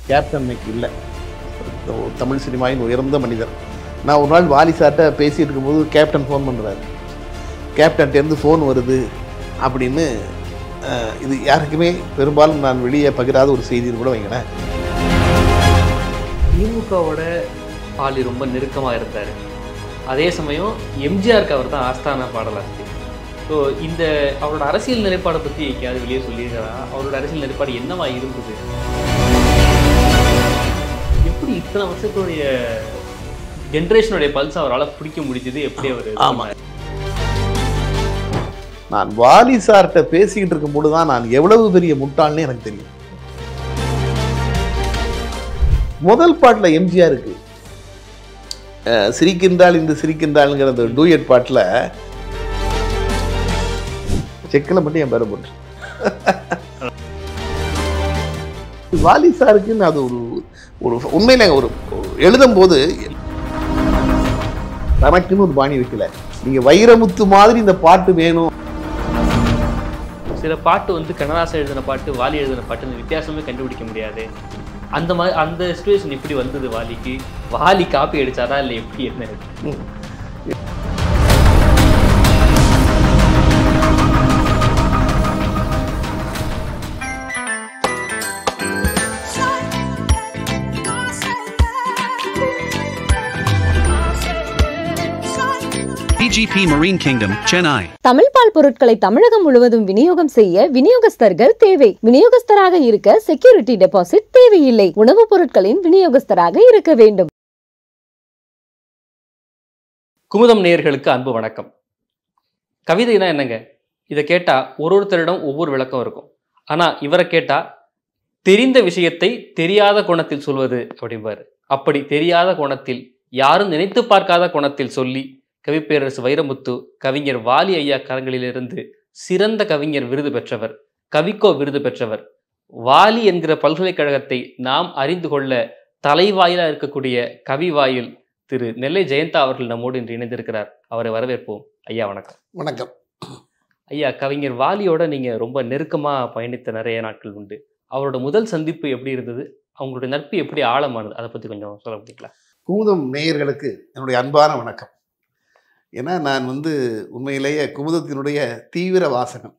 Captain இன்னைக்கு இல்லை. தமிழ் சினிமாவின் உயர்ந்த மனிதர். நான் ஒரு நாள் வாலி சார்கிட்ட பேசிகிட்டு இருக்கும்போது கேப்டன் ஃபோன் பண்ணுறாரு. கேப்டன்ட்டேருந்து ஃபோன் வருது அப்படின்னு. இது யாருக்குமே பெரும்பாலும் நான் வெளியே பகிராத ஒரு செய்தின்னு கூட வைங்களேன். திமுகவோட வாலி ரொம்ப நெருக்கமாக இருந்தார். அதே சமயம் எம்ஜிஆருக்கு அவர் தான் ஆஸ்தான பாடலாசிரியர். ஸோ இந்த அவரோட அரசியல் நிலைப்பாடை பற்றி எங்கேயாவது வெளியே சொல்லியிருக்கிறா? அவரோட அரசியல் நிலைப்பாடு என்னவா இருந்தது? எப்படி இத்தனை வருஷத்துடைய ஜென்ரேஷனுடைய பல்ஸ் அவரால் பிடிக்க முடிஞ்சது? எப்படி அவர்? ஆமாம், நான் வாலி சார்கிட்ட பேசிக்கிட்டு இருக்கும்போது தான் நான் எவ்வளவு பெரிய முட்டாள்னு எனக்கு தெரியும். முதல் பாட்டில் எம்ஜிஆருக்கு சிரிக்கின்றாள் இந்த சிரிக்கின்றாளுங்கிற அந்த டூயட் பாட்டில் செக்கில் மட்டும் என் பேரை போட்டு வாலி சாருக்குன்னு அது ஒரு உண்மையில ஒரு எழுதும் போது தனக்குன்னு ஒரு பாணி வைக்கல. நீங்க வைரமுத்து மாதிரி இந்த பாட்டு வேணும். சில பாட்டு வந்து கண்ணதாசன் எழுதின பாட்டு, வாலி எழுதின பாட்டு வித்தியாசமே கண்டுபிடிக்க முடியாது. அந்த மாதிரி அந்த சிச்சுவேஷன் எப்படி வந்தது வாலிக்கு? வாலி காப்பி அடிச்சாரா இல்லை எப்படி? என்ன PGP Marine Kingdom, Chennai. Tamil பால் பொருட்களை தமிழகம் முழுவதும் விநியோகம் செய்ய விநியோகஸ்தர்கள் தேவை. விநியோகஸ்தராக இருக்க செக்யூரிட்டி டெபாசிட் தேவையில்லை. உணவுப் பொருட்களின் விநியோகஸ்தராக இருக்க வேண்டும். குமுதம் நேயர்களுக்கு அன்பு வணக்கம். கவிதைனா என்னங்க? இதை கேட்டா ஒருத்தரிடம் ஒவ்வொரு விளக்கம் இருக்கும். ஆனா இவரை கேட்டா தெரிந்த விஷயத்தை தெரியாத கோணத்தில் சொல்வது அப்படிம்பாரு. அப்படி தெரியாத கோணத்தில், யாரும் நினைத்து பார்க்காத கோணத்தில் சொல்லி கவிப்பேரரசு வைரமுத்து கவிஞர் வாலி ஐயா கரங்களிலிருந்து சிறந்த கவிஞர் விருது பெற்றவர், கவிக்கோ விருது பெற்றவர். வாலி என்கிற பல்கலைக்கழகத்தை நாம் அறிந்து கொள்ள தலைவாயிலா இருக்கக்கூடிய கவிவாயில் திரு நெல்லை ஜெயந்தா அவர்கள் நம்மோடு இன்று இணைந்திருக்கிறார். அவரை வரவேற்போம். ஐயா வணக்கம். வணக்கம் ஐயா. கவிஞர் வாலியோட நீங்க ரொம்ப நெருக்கமா பயணித்த நிறைய நாட்கள் உண்டு. அவரோட முதல் சந்திப்பு எப்படி இருந்தது? அவங்களுடைய நட்பு எப்படி ஆழமானது? அதை பத்தி கொஞ்சம் சொல்ல முடியுங்களா? குமுதம் நேயர்களுக்கு என்னுடைய அன்பான வணக்கம். ஏன்னா நான் உண்மையிலேயே குமுதத்தினுடைய தீவிர வாசகம்.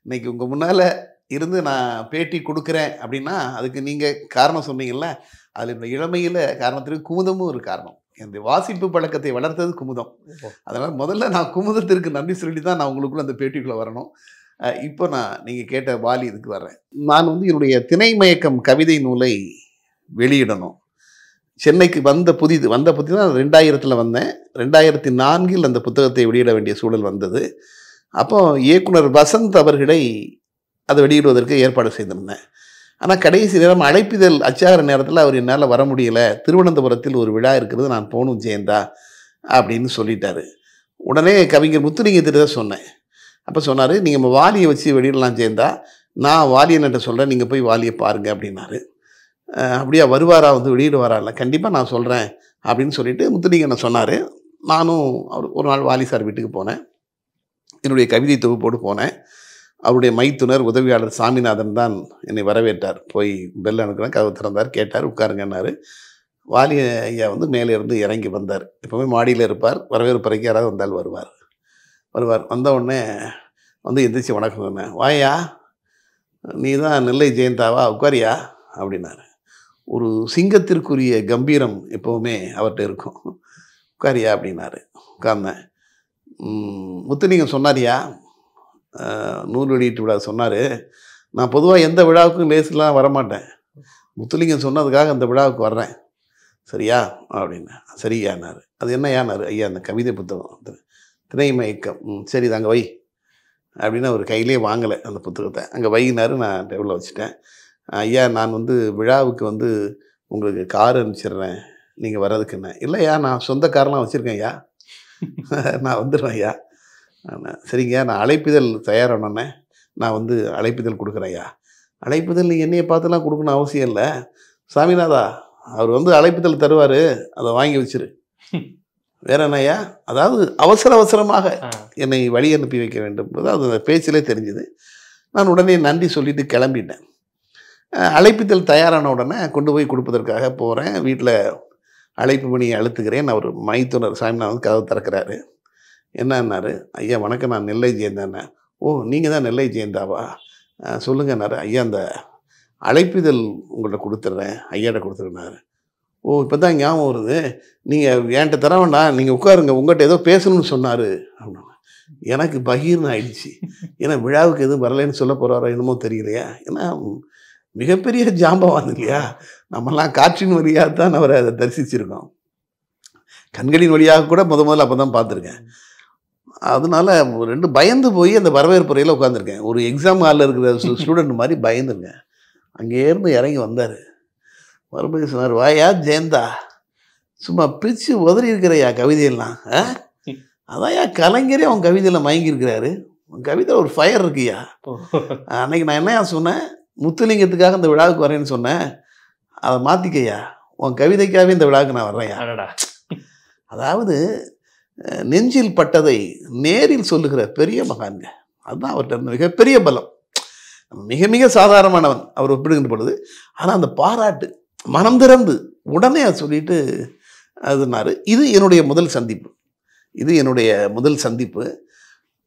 இன்னைக்கு உங்கள் முன்னால் இருந்து நான் பேட்டி கொடுக்குறேன் அப்படின்னா அதுக்கு நீங்கள் காரணம் சொன்னீங்கல்ல, அதில் இந்த இளமையில் காரணத்திற்கு குமுதமும் ஒரு காரணம். என்னுடைய வாசிப்பு பழக்கத்தை வளர்த்தது குமுதம். அதனால் முதல்ல நான் குமுதத்திற்கு நன்றி சொல்லி தான் நான் உங்களுக்குள்ள அந்த பேட்டிக்குள்ளே வரணும். இப்போ நீங்கள் கேட்ட வாலி இதுக்கு வர்றேன். நான் என்னுடைய திணைமயக்கம் கவிதை நூலை வெளியிடணும். சென்னைக்கு வந்த புதிது தான் 2000 வந்தேன். 2004 அந்த புத்தகத்தை வெளியிட வேண்டிய சூழல் வந்தது. அப்போ இயக்குனர் வசந்த் அவர்களை அதை வெளியிடுவதற்கு ஏற்பாடு செய்திருந்தேன். ஆனால் கடைசி நேரம் அழைப்பிதழ் அச்சாகிற நேரத்தில் அவர் என்னால் வர முடியலை, திருவனந்தபுரத்தில் ஒரு விழா இருக்கிறது, நான் போகணும் ஜெயந்தா அப்படின்னு சொல்லிட்டாரு. உடனே கவிஞர் முத்துலிங்கத்திட்ட சொன்னேன். அப்போ சொன்னார், நீங்கள் வாலியை வச்சு வெளியிடலாம் ஜெயந்தா, நான் வாலியன்கிட்ட சொல்கிறேன், நீங்கள் போய் வாலியை பாருங்கள் அப்படின்னாரு. அப்படியா, வருவாரா, வெளியிடுவாரா? இல்லை, கண்டிப்பாக நான் சொல்கிறேன் அப்படின்னு சொல்லிட்டு முத்துலிங்கனை சொன்னார். நானும் அவர் ஒரு நாள் வாலி சார் வீட்டுக்கு போனேன். என்னுடைய கவிதை தொகுப்போடு போனேன். அவருடைய மைத்துனர் உதவியாளர் சாமிநாதன் தான் என்னை வரவேற்றார். போய் பெல் அனுக்குறேன், கதவு திறந்தார், கேட்டார், உட்காருங்கன்னாரு. வாலி ஐயா மேலே இருந்து இறங்கி வந்தார். எப்போவுமே மாடியில் இருப்பார், வரவேற்பறைக்கு யாராவது வந்தால் வருவார். வந்த உடனே எந்திரிச்சு வணக்கம் சொன்னேன். வாயா, நீ தான் நெல்லை ஜெயந்தாவா, உட்காரியா அப்படின்னாரு. ஒரு சிங்கத்திற்குரிய கம்பீரம் எப்போவுமே அவர்கிட்ட இருக்கும். உட்காரியா அப்படின்னாரு. உட்கார்ந்தேன். முத்துலிங்கம் சொன்னாரியா, நூல் வெளியீட்டு விழா சொன்னார். நான் பொதுவாக எந்த விழாவுக்கும் லேஸ்லாம் வரமாட்டேன், முத்துலிங்கம் சொன்னதுக்காக அந்த விழாவுக்கு வர்றேன், சரியா அப்படின்னா. சரியானார். அது என்ன யானார்? ஐயா, அந்த கவிதை புத்தகம் திணைமயக்கம். சரி, இது அங்கே வை அப்படின்னு அவர் கையிலே வாங்கலை அந்த புத்தகத்தை. அங்கே வைனார். நான் டேபிளில் வச்சுட்டேன். ஐயா, நான் விழாவுக்கு உங்களுக்கு கார் அனுப்பிச்சிடுறேன், நீங்கள் வர்றதுக்குன்னு. இல்லையா, நான் சொந்த காரெலாம் வச்சுருக்கேன் ஐயா, நான் வந்துடுவேன் ஐயா. சரிங்க, நான் அழைப்பிதழ் தயாரானோன்னே நான் அழைப்பிதழ் கொடுக்குறேன் ஐயா. அழைப்பிதழ் நீங்கள் என்னையை பார்த்துலாம் கொடுக்கணும் அவசியம் இல்லை, சாமிநாதா அவர் அழைப்பிதழ் தருவார், அதை வாங்கி வச்சிரு. வேற என்னையா? அதாவது அவசரமாக என்னை வழி அனுப்பி வைக்க வேண்டும், அது பேச்சிலே தெரிஞ்சுது. நான் உடனே நன்றி சொல்லிட்டு கிளம்பிட்டேன். அழைப்பிதழ் தயாரான உடனே கொண்டு போய் கொடுப்பதற்காக போகிறேன். வீட்டில் அழைப்பு பணியை அழுத்துக்கிறேன். அவர் மைத்துனர் சாமிநாதன் கதவு திறக்கிறாரு. என்னன்னாரு, ஐயா வணக்கம், நான் நெல்லை ஜெயந்தாண்ணே. ஓ நீங்கள் தான் நெல்லை ஜெயந்தாவா, சொல்லுங்கன்னாரு. ஐயா அந்த அழைப்பிதழ் உங்கள்கிட்ட கொடுத்துட்றேன், ஐயாட்ட கொடுத்துருன்னாரு. ஓ இப்போ தான் ஞாபகம் வருது, நீங்கள் என்கிட்ட தர வேண்டாம், நீங்கள் உட்காருங்க, உங்கள்கிட்ட ஏதோ பேசணும்னு சொன்னார் அப்படின்னா. எனக்கு பகீர்னு ஆயிடுச்சு. ஏன்னா விழாவுக்கு எதுவும் வரலைன்னு சொல்ல போகிறாரோ என்னமோ தெரியலையா. ஏன்னா மிகப்பெரிய ஜாம்பவான் இல்லையா, நம்மலாம் காற்றின் வழியாக தான் அவரை அதை தரிசிச்சிருக்கோம். கண்களின் வழியாக கூட முதல்ல அப்போ தான் பார்த்துருக்கேன். அதனால ரெண்டு பயந்து போய் அந்த வரவேற்புறையில் உட்காந்துருக்கேன். ஒரு எக்ஸாம் ஹாலில் இருக்கிற ஸ்டூடெண்ட் மாதிரி பயந்துருக்கேன். அங்கேருந்து இறங்கி வந்தார். மறுபடியும் சொன்னார், வாயா ஜெயந்தா, சும்மா பிரித்து உதறி இருக்கிறையா கவிதையெல்லாம், அதான்யா கலைஞரே அவன் கவிதையில் மயங்கியிருக்கிறாரு, உன் கவிதை ஒரு ஃபயர் இருக்குயா. அன்னைக்கு நான் என்னையா சொன்னேன், முத்துலிங்கத்துக்காக இந்த விழாவுக்கு வரேன்னு சொன்னேன், அதை மாற்றிக்கையா, உன் கவிதைக்காகவே இந்த விழாவுக்கு நான் வர்றேன்யா. அதாவது நெஞ்சில் பட்டதை நேரில் சொல்லுகிற பெரிய மகான்க, அதுதான் அவர்கிட்ட இருந்த மிகப்பெரிய பலம். மிக மிக சாதாரணமானவன் அவர் ஒப்பிடுகின்ற பொழுது. ஆனால் அந்த பாராட்டு மனம் திறந்து உடனே அதை சொல்லிட்டு அதுனாரு. இது என்னுடைய முதல் சந்திப்பு.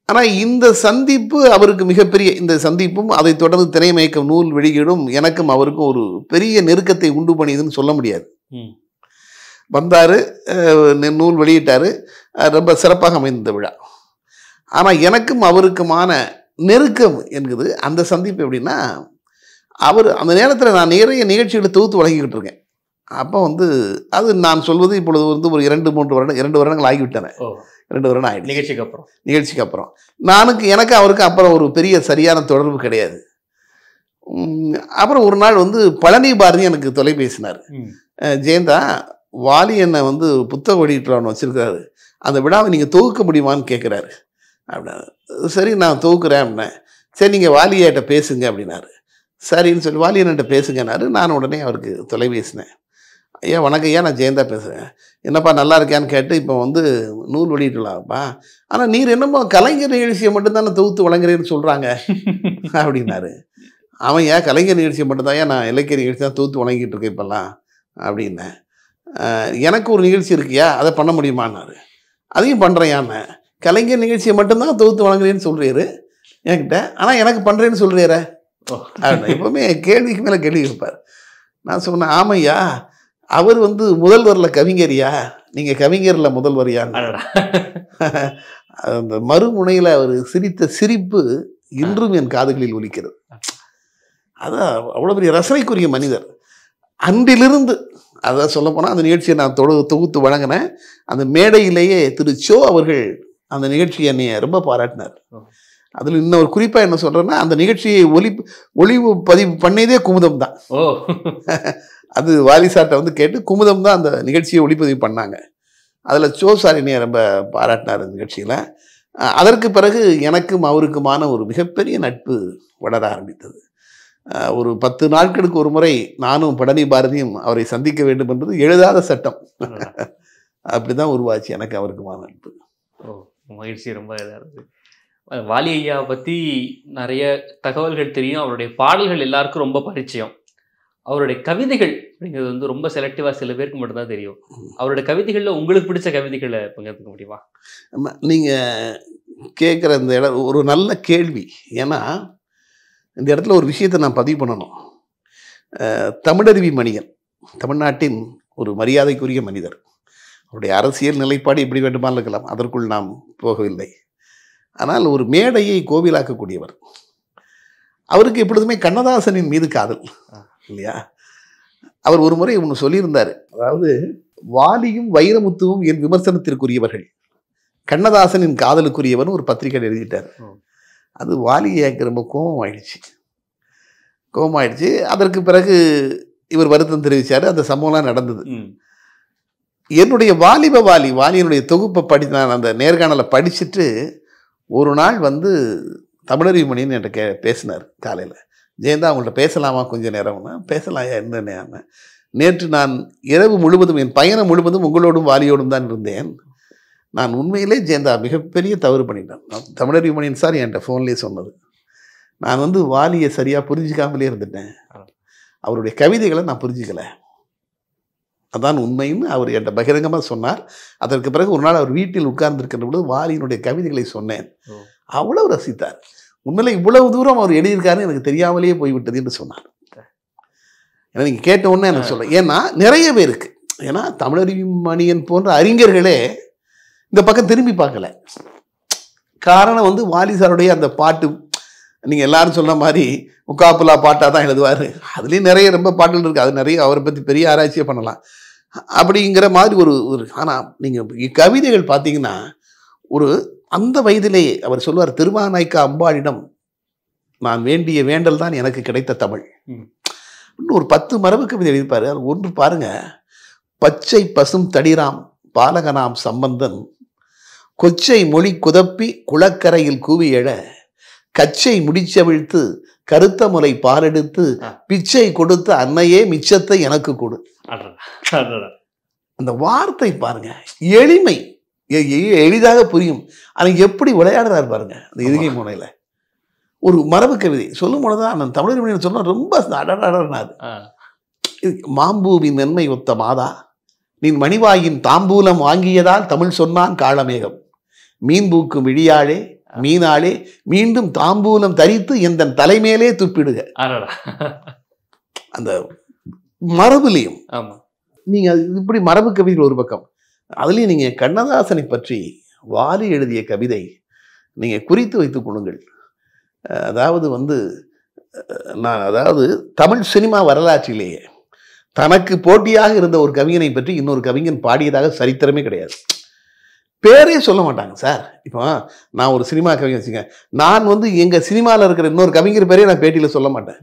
ஆனால் இந்த சந்திப்பு அவருக்கு மிகப்பெரிய, இந்த சந்திப்பும் அதை தொடர்ந்து திரைமயக்கம் நூல் வெளியீடும் எனக்கும் அவருக்கும் ஒரு பெரிய நெருக்கத்தை உண்டு பண்ணியதுன்னு சொல்ல முடியாது. வந்தார், நூல் வெளியிட்டார், ரொம்ப சிறப்பாக அமைந்த விழா. ஆனால் எனக்கும் அவருக்குமான நெருக்கம் என்கிறது அந்த சந்திப்பு. எப்படின்னா, அவர் அந்த நேரத்தில் நான் நிறைய நிகழ்ச்சிகளை தொகுத்து வழங்கிக்கிட்டு இருக்கேன். அப்போ அது நான் சொல்வது இப்பொழுது ஒரு 2 வருடங்கள் ஆகிவிட்டன. 2 வருடம் ஆகிடுச்சு நிகழ்ச்சிக்கு அப்புறம். எனக்கு அவருக்கு அப்புறம் ஒரு பெரிய சரியான தொடர்பு கிடையாது. அப்புறம் ஒரு நாள் பழனி பாரதி எனக்கு தொலைபேசினார். ஜெயந்தா, வாலி என்னை புத்தக வெளியிட்டுறான்னு வச்சுருக்கிறாரு, அந்த விழாவை நீங்கள் தொகுக்க முடியுமான்னு கேட்குறாரு அப்படின்னா. சரி நான் தொகுக்கிறேன் அப்படின்னேன். சரி நீங்கள் வாலியாட்ட பேசுங்க அப்படின்னாரு. சரின்னு சொல்லி வாலி என்கிட்ட பேசுங்கன்னாரு. நான் உடனே அவருக்கு தொலைபேசினேன். ஐயா வணக்கம் ஐயா, நான் ஜெயந்தா பேசுகிறேன். என்னப்பா நல்லா இருக்கியான்னு கேட்டு, இப்போ நூல் வெளியிட்டுலாம்ப்பா, ஆனால் நீர் என்னமோ கலைஞர் நிகழ்ச்சியை மட்டும்தானே தொகுத்து வழங்குறேன்னு சொல்கிறாங்க அப்படின்னாரு. அவன் ஏன் கலைஞர் நிகழ்ச்சியை மட்டும்தான், ஏன் நான் இலக்கிய நிகழ்ச்சி தான் தொகுத்து வழங்கிட்டு இருக்கேன் இப்போல்லாம் அப்படின்னேன். எனக்கு ஒரு நிகழ்ச்சி இருக்கியா, அதை பண்ண முடியுமான்னாரு. அதையும் பண்ணுறேன். கலைஞர் நிகழ்ச்சியை மட்டும்தான் தொகுத்து வழங்குறேன்னு சொல்கிறாரு என்கிட்ட, ஆனால் எனக்கு பண்ணுறேன்னு சொல்கிறார அப்படின்னா. எப்போவுமே கேள்விக்கு மேலே கேள்வி வைப்பார். நான் சொன்னேன், ஆமையா, அவர் முதல்வரில் கவிஞரியா, நீங்கள் கவிஞரில் முதல்வரியா. அந்த மறுமுனையில் அவர் சிரித்த சிரிப்பு இன்றும் என் காதுகளில் ஒலிக்கிறது. அதான் அவ்வளோ பெரிய ரசனைக்குரிய மனிதர். அன்றிலிருந்து அதான் சொல்லப்போனால் அந்த நிகழ்ச்சியை நான் தொகுத்து வழங்கினேன். அந்த மேடையிலேயே திரு சோ அவர்கள் அந்த நிகழ்ச்சியை என்னைய ரொம்ப பாராட்டினார். அதில் இன்னொரு குறிப்பாக என்ன சொல்கிறேன்னா, அந்த நிகழ்ச்சியை ஒளிவு பதிவு பண்ணியதே குமுதம் தான். அது வாலிசாட்டை கேட்டு குமுதம் தான் அந்த நிகழ்ச்சியை ஒளிப்பதிவு பண்ணாங்க. அதில் சோ சார் என்னைய ரொம்ப பாராட்டினார் அந்த நிகழ்ச்சியில். அதற்கு பிறகு எனக்கும் அவருக்குமான ஒரு மிகப்பெரிய நட்பு வளர ஆரம்பித்தது. ஒரு 10 நாட்களுக்கு ஒரு முறை நானும் பழனி பாரதியும் அவரை சந்திக்க வேண்டும் என்பது எழுதாத சட்டம். அப்படிதான் உருவாச்சு எனக்கு அவருக்குமான நட்பு. மகிழ்ச்சி. ரொம்ப இதாக இருக்குது. வாலி ஐயா பற்றி நிறைய தகவல்கள் தெரியும். அவருடைய பாடல்கள் எல்லாருக்கும் ரொம்ப பரிச்சயம். அவருடைய கவிதைகள் அப்படிங்கிறது ரொம்ப செலக்டிவாக சில பேருக்கு மட்டும்தான் தெரியும். அவருடைய கவிதைகளில் உங்களுக்கு பிடிச்ச கவிதைகளை பகிர்ந்துக்க முடியுமா? நீங்கள் கேட்குற இந்த இடம் ஒரு நல்ல கேள்வி. ஏன்னா இந்த இடத்துல ஒரு விஷயத்தை நான் பதிவு பண்ணணும். தமிழருவி மணியன் தமிழ்நாட்டின் ஒரு மரியாதைக்குரிய மனிதர். அவருடைய அரசியல் நிலைப்பாடு எப்படி வேண்டுமானால் இருக்கலாம், அதற்குள் நாம் போகவில்லை. ஆனால் ஒரு மேடையை கோவிலாக்கக்கூடியவர். அவருக்கு எப்பொழுதுமே கண்ணதாசனின் மீது காதல் இல்லையா. அவர் ஒரு முறை ஒன்று சொல்லியிருந்தார். அதாவது, வாலியும் வைரமுத்துவும் என் விமர்சனத்திற்குரியவர்கள், கண்ணதாசனின் காதலுக்குரியவன் ஒரு பத்திரிகை எழுதிட்டார். அது வாலியாக்கு ரொம்ப கோபம் ஆயிடுச்சு. அதற்கு பிறகு இவர் வருத்தம் தெரிவித்தார். அந்த சம்பவம்லாம் நடந்தது. என்னுடைய வாலியினுடைய தொகுப்பை நான் அந்த நேர்காணலை படிச்சுட்டு ஒரு நாள் தமிழறிவு மணின்னு என்கிட்ட பேசினார் காலையில். ஜெயந்தா அவங்கள்ட்ட பேசலாமா கொஞ்சம் நேரம்னா. பேசலாயா, என்னென்ன. நேற்று நான் இரவு முழுவதும், என் பயணம் முழுவதும் உங்களோடும் வாலியோடும் தான் இருந்தேன். நான் உண்மையிலே ஜெயந்தா மிகப்பெரிய தவறு பண்ணிட்டேன். தமிழறிவு மணியன் சார் என்கிட்ட ஃபோன்லேயே சொன்னது. நான் வாலியை சரியாக புரிஞ்சிக்காமலே இருந்துட்டேன். அவருடைய கவிதைகளை நான் புரிஞ்சுக்கல. அதான் உண்மைன்னு அவர் என்கிட்ட பகிரங்கமாக சொன்னார். அதற்கு பிறகு ஒரு நாள் அவர் வீட்டில் உட்கார்ந்துருக்கின்ற பொழுது வாலியினுடைய கவிதைகளை சொன்னேன். அவ்வளவு ரசித்தார். உண்மையில இவ்வளவு தூரம் அவர் எழுதியிருக்காருன்னு எனக்கு தெரியாமலேயே போய்விட்டது என்று சொன்னார். ஏன்னா நீங்கள் கேட்ட உடனே எனக்கு சொல்ல, ஏன்னா நிறைய பேருக்கு, ஏன்னா தமிழறிவி மணியன் போன்ற அறிஞர்களே இந்த பக்கம் திரும்பி பார்க்கல. காரணம் வந்து வாலி சாருடைய அந்த பாட்டு, நீங்கள் எல்லாரும் சொன்ன மாதிரி முக்காப்புலா பாட்டாக தான் எழுதுவார். அதுலேயும் நிறைய ரொம்ப பாட்டுகள் இருக்குது. அது நிறைய அவரை பற்றி பெரிய ஆராய்ச்சியே பண்ணலாம் அப்படிங்கிற மாதிரி ஒரு ஆனால் நீங்கள் கவிதைகள் பார்த்தீங்கன்னா ஒரு அந்த வயதிலேயே அவர் சொல்லுவார், திருவானைக்கா அம்பாளிடம் நான் வேண்டிய வேண்டல் தான் எனக்கு கிடைத்த தமிழ். இன்னும் ஒரு 10 மரபு கவிதை எழுதிப்பார். அது ஒன்று பாருங்க, பச்சை பசும் தடிராம் பாலகனாம் சம்பந்தன் கொச்சை மொழி குதப்பி குளக்கரையில் கூவி எழ கச்சை முடிச்சவிழ்த்து கருத்த முலை பாலெடுத்து பிச்சை கொடுத்த அன்னையே மிச்சத்தை எனக்கு கொடு. அந்த வார்த்தை பாருங்க, எளிமை, எளிதாக புரியும். ஆனால் எப்படி விளையாடுறாரு பாருங்க அந்த இருகை முனையில். ஒரு மரபு கவிதை சொல்லும் பொழுதுதான் அந்த தமிழர் மொழியை சொன்னா ரொம்ப அடடாடாது. மாம்பூவின் நன்மை ஒத்த மாதா நீ மணிவாயின் தாம்பூலம் வாங்கியதால் தமிழ் சொன்னான் காளமேகம் மீன்பூக்கும் விழியாளே மீனாளே மீண்டும் தாம்பூலம் தரித்து எந்த தலைமையிலே துப்பிடுக. அந்த மரபுலையும் நீங்க இப்படி மரபு கவிதைகள் ஒரு பக்கம், அதுலேயும் நீங்க கண்ணதாசனை பற்றி வாலி எழுதிய கவிதை நீங்க குறித்து வைத்துக் கொள்ளுங்கள். அதாவது வந்து அதாவது தமிழ் சினிமா வரலாற்றிலேயே தனக்கு போட்டியாக இருந்த ஒரு கவிஞனை பற்றி இன்னொரு கவிஞன் பாடியதாக சரித்திரமே கிடையாது. பேரே சொல்ல மாட்டாங்க சார். இப்போ நான் ஒரு சினிமா கவிஞர் வச்சுங்க, நான் வந்து எங்கள் சினிமாவில் இருக்கிற இன்னொரு கவிஞர் பேரே நான் பேட்டியில் சொல்ல மாட்டேன்.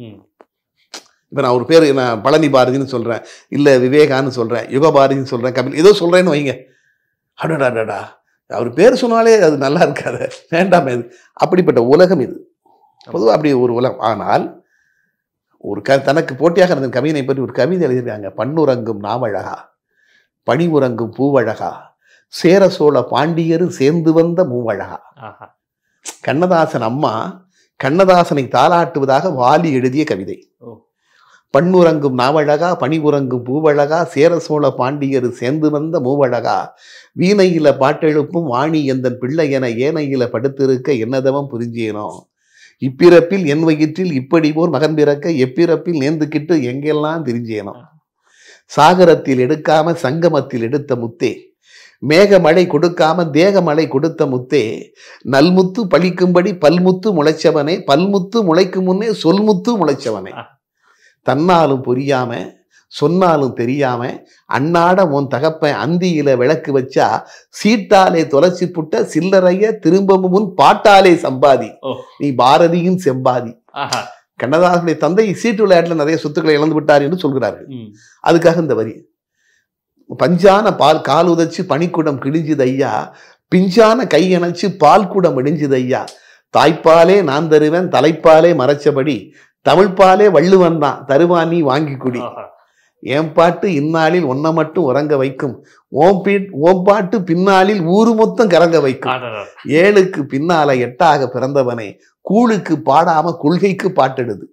இப்போ நான் ஒரு பேர், நான் பழனி பாரதின்னு சொல்கிறேன், இல்லை விவேகான்னு சொல்கிறேன், யுக பாரதின்னு சொல்கிறேன், கபில் ஏதோ சொல்கிறேன்னு வைங்க, அடடாடாடா அவர் பேர் சொன்னாலே அது நல்லா இருக்காது, வேண்டாம். இது அப்படிப்பட்ட உலகம் இது, பொதுவாக அப்படி ஒரு உலகம். ஆனால் ஒரு தனக்கு போட்டியாக இருந்த கவிஞனை பற்றி ஒரு கவிதை எழுதியிருக்காங்க. பண்ணுறங்கும் நாவழகா பனி உறங்கும் பூவழகா சேர சோழ பாண்டியரு சேர்ந்து வந்த மூவழகா. கண்ணதாசன் அம்மா கண்ணதாசனை தாளாட்டுவதாக வாலி எழுதிய கவிதை. பண்ணுறங்கும் நாவழகா பனி உறங்கும் பூவழகா சேர சோழ பாண்டியரு சேர்ந்து வந்த மூவழகா வீணையில பாட்டெழுப்பும் வாணி எந்தன் பிள்ளை என ஏனையில படுத்திருக்க என்னதவம் புரிஞ்சேனோ இப்பிறப்பில் என் வயிற்றில் இப்படி போர் மகன் பிறக்க எப்பிறப்பில் நேர்ந்துக்கிட்டு எங்கெல்லாம் திரிஞ்சேனோ சாகரத்தில் எடுக்காம சங்கமத்தில் எடுத்த முத்தே மேகமழை கொடுக்காம தேகமழை கொடுத்த முத்தே நல்முத்து பழிக்கும்படி பல்முத்து முளைச்சவனே பல்முத்து முளைக்கும் முன்னே சொல்முத்து முளைச்சவனே தன்னாலும் புரியாம சொன்னாலும் தெரியாம அன்னாட உன் தகப்பன் அந்தியில விளக்கு வச்சா சீட்டாலே தொலைச்சி புட்ட சில்லறைய திரும்பவும் முன் பாட்டாலே சம்பாதி நீ பாரதியின் செம்பாதி. கண்ணதாசனுடைய தந்தை சீட்டு விளையாட்டுல நிறைய சொத்துக்களை இழந்து விட்டார் என்று சொல்கிறார்கள். அதுக்காக இந்த வரி, பஞ்சான பால் கால் உதச்சு பனிக்குடம் கிழிஞ்சுது ஐயா பிஞ்சான கை அணைச்சு பால் குடம் இடிஞ்சுது ஐயா தாய்ப்பாலே நான் தருவேன் தலைப்பாலே மறைச்சபடி தமிழ்பாலே வள்ளுவன் தான் தருவான் நீ வாங்கி குடி என் பாட்டு இந்நாளில் ஒன்ன மட்டும் உறங்க வைக்கும் ஓம் பாட்டு பின்னாளில் ஊரு மொத்தம் கறங்க வைக்கும் ஏழுக்கு பின்னால எட்டாக பிறந்தவனே கூழுக்கு பாடாம கொள்கைக்கு பாட்டெடுது.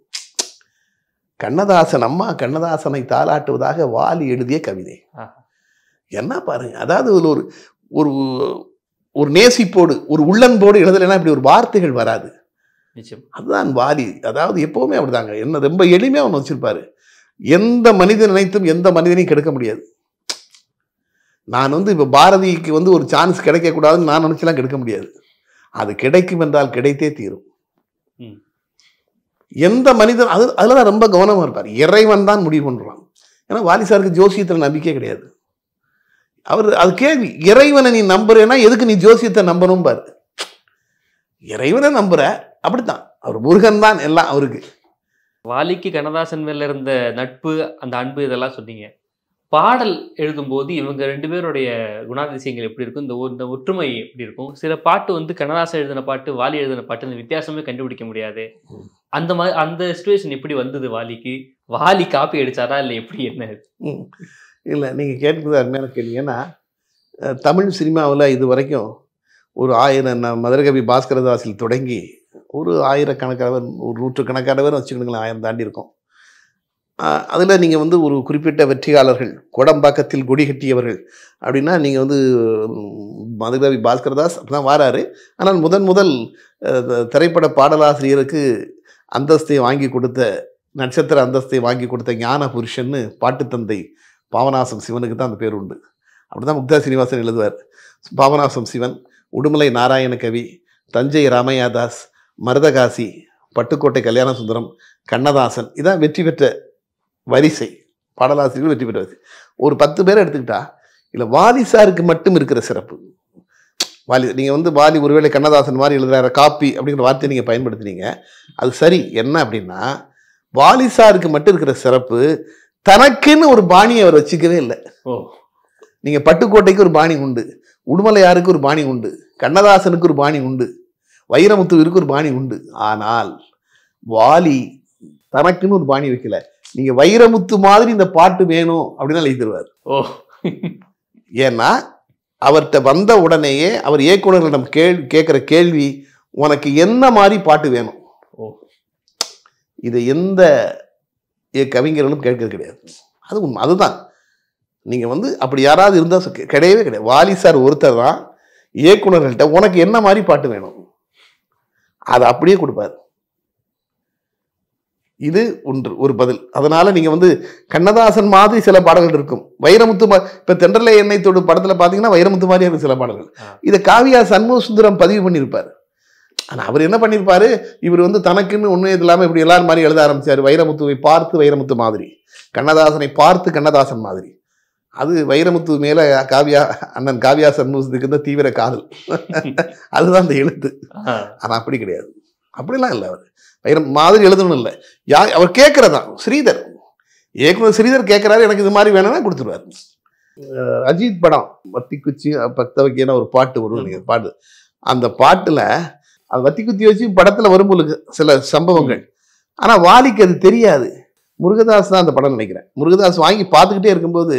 கண்ணதாசன் அம்மா கண்ணதாசனை தாளாட்டுவதாக வாலி எழுதிய கவிதை. என்ன பாருங்க, அதாவது ஒரு ஒரு ஒரு நேசிப்போடு ஒரு உள்ளன்போடு எழுதலைன்னா இப்படி ஒரு வார்த்தைகள் வராது. அதுதான் வாலி. அதாவது எப்பவுமே அப்படிதாங்க, என்ன ரொம்ப எளிமையா ஒன்று வச்சிருப்பாரு. எந்த மனிதன் நினைத்தும் எந்த மனிதனையும் கெடுக்க முடியாது. நான் வந்து இப்போ பாரதிக்கு வந்து ஒரு சான்ஸ் கிடைக்கக்கூடாதுன்னு நான் நினைச்சலாம் கெடுக்க முடியாது. அது கிடைக்கும் என்றால் கிடைத்தே தீரும். எந்த மனிதன் அதுலதான் ரொம்ப கவனமா இருப்பார். இறைவன் தான் முடிவு பண்றான். ஏன்னா வாலி சாருக்கு ஜோசியத்தில் நம்பிக்கை கிடையாது. அவர் அது கேள்வி, இறைவனை நீ நம்புறேன்னா எதுக்கு நீ ஜோசியத்தை நம்பணும் பாரு. இறைவனை நம்புற, அப்படித்தான். அவர் முருகன் தான் எல்லாம் அவருக்கு. வாலிக்கு கண்ணதாசன் மேல இருந்த நட்பு, அந்த அன்பு, இதெல்லாம் சொன்னீங்க. பாடல் எழுதும்போது இவங்க 2 பேருடைய குணாதிசயங்கள் எப்படி இருக்கும், இந்த ஒற்றுமை எப்படி இருக்கும்? சில பாட்டு வந்து கண்ணதாசன் எழுதின பாட்டு வாலி எழுதின பாட்டு இந்த வித்தியாசமே கண்டுபிடிக்க முடியாது. அந்த மாதிரி அந்த சிச்சுவேஷன் எப்படி வந்தது வாலிக்கு? வாலி காப்பி அடிச்சாரா இல்லை எப்படி, என்ன? இல்லை, நீங்கள் கேட்குறது அருமையான கேள்வி. ஏன்னா தமிழ் சினிமாவில் இது வரைக்கும் ஒரு 1000 மதுரகவி பாஸ்கரதாசில் தொடங்கி ஒரு 1000கணக்கானவர், ஒரு 100கணக்கானவர் வச்சுக்கணுங்களேன், 1000 தாண்டி இருக்கும். அதில் நீங்கள் வந்து ஒரு குறிப்பிட்ட வெற்றியாளர்கள், கோடம்பாக்கத்தில் கொடி கட்டியவர்கள் அப்படின்னா நீங்கள் வந்து மதுரவி பாஸ்கரதாஸ் அப்படிதான் வாராரு. ஆனால் முதல் திரைப்பட பாடலாசிரியருக்கு அந்தஸ்தை வாங்கி கொடுத்த, நட்சத்திர அந்தஸ்தை வாங்கி கொடுத்த ஞான புருஷன்னு பாட்டுத்தந்தை பாபநாசம் சிவனுக்கு தான் அந்த பேர் உண்டு. அப்படி தான் முக்தா சீனிவாசன் எழுதுவார். பாபநாசம் சிவன், உடுமலை நாராயண கவி, தஞ்சை ராமையாதாஸ், மருதகாசி, பட்டுக்கோட்டை கல்யாண சுந்தரம், கண்ணதாசன், இதான் வெற்றி பெற்ற வரிசை. பாடலாசிரியர்கள் வெற்றி பெற்ற வரிசை. ஒரு 10 பேரை எடுத்துக்கிட்டா இல்லை வாலி சாருக்கு மட்டும் இருக்கிற சிறப்பு. வாலி, நீங்கள் வந்து வாலி ஒருவேளை கண்ணதாசன் மாதிரி எழுதுறாரு காப்பி அப்படிங்கிற வார்த்தையை நீங்கள் பயன்படுத்துனீங்க, அது சரி. என்ன அப்படின்னா வாலி சாருக்கு மட்டும் இருக்கிற சிறப்பு, தனக்குன்னு ஒரு பாணியை அவர் வச்சுக்கவே இல்லை. நீங்கள் பட்டுக்கோட்டைக்கு ஒரு பாணி உண்டு, உடுமலையாருக்கு ஒரு பாணி உண்டு, கண்ணதாசனுக்கு ஒரு பாணி உண்டு, வைரமுத்துவிற்கு ஒரு பாணி உண்டு. ஆனால் வாலி தனக்குன்னு ஒரு பாணி வைக்கல. நீங்க வைரமுத்து மாதிரி இந்த பாட்டு வேணும் அப்படின்னு எழுதி தருவார். ஏன்னா அவர்கிட்ட வந்த உடனேயே அவர் இயக்குநர்களிடம் கேட்கிற கேள்வி, உனக்கு என்ன மாதிரி பாட்டு வேணும்? இதை எந்த கவிஞர்களும் கேட்கறது கிடையாது. அது உண்மை, அதுதான். நீங்க வந்து அப்படி யாராவது இருந்தால் கிடையவே கிடையாது. வாலி சார் ஒருத்தர் தான் இயக்குநர்கள்ட்ட உனக்கு என்ன மாதிரி பாட்டு வேணும் அதை அப்படியே கொடுப்பாரு. இது ஒரு பதில். அதனால நீங்க வந்து கண்ணதாசன் மாதிரி சில பாடல்கள் இருக்கும், வைரமுத்து இப்ப தென்றலை எண்ணெய் தொடு படத்துல பாத்தீங்கன்னா வைரமுத்து மாதிரி இருக்கும் சில பாடல்கள். இதை காவியா சண்முக சுந்தரம் பதிவு பண்ணியிருப்பாரு. ஆனா அவர் என்ன பண்ணியிருப்பாரு, இவர் வந்து தனக்குன்னு ஒண்ணு இல்லாம இப்படி எல்லாரும் மாதிரி எழுத ஆரம்பிச்சாரு. வைரமுத்துவை பார்த்து வைரமுத்து மாதிரி, கண்ணதாசனை பார்த்து கண்ணதாசன் மாதிரி. அது வைரமுத்து மேல அண்ணன் காவியா சண்முகத்துக்கு இருந்த தீவிர காதல். அதுதான் அந்த எழுத்து. ஆனா அப்படி கிடையாது, அப்படிலாம் இல்லை. அவர் வைரம் மாதிரி எழுதணும் இல்லை, அவர் கேட்கறதான். ஸ்ரீதர் இயக்குனர் ஸ்ரீதர் கேட்கிறாரு, எனக்கு இது மாதிரி வேணும்னா கொடுத்துருவாரு. அஜித் படம் வத்தி குச்சி பக்த வைக்கிற ஒரு பாட்டு வரும், பாட்டு. அந்த பாட்டுல அது வத்தி குத்தி வச்சு படத்துல வரும்போது சில சம்பவங்கள், ஆனா வாலிக்கு அது தெரியாது. முருகதாஸ் தான் அந்த படம் நினைக்கிறேன். முருகதாஸ் வாங்கி பார்த்துக்கிட்டே இருக்கும்போது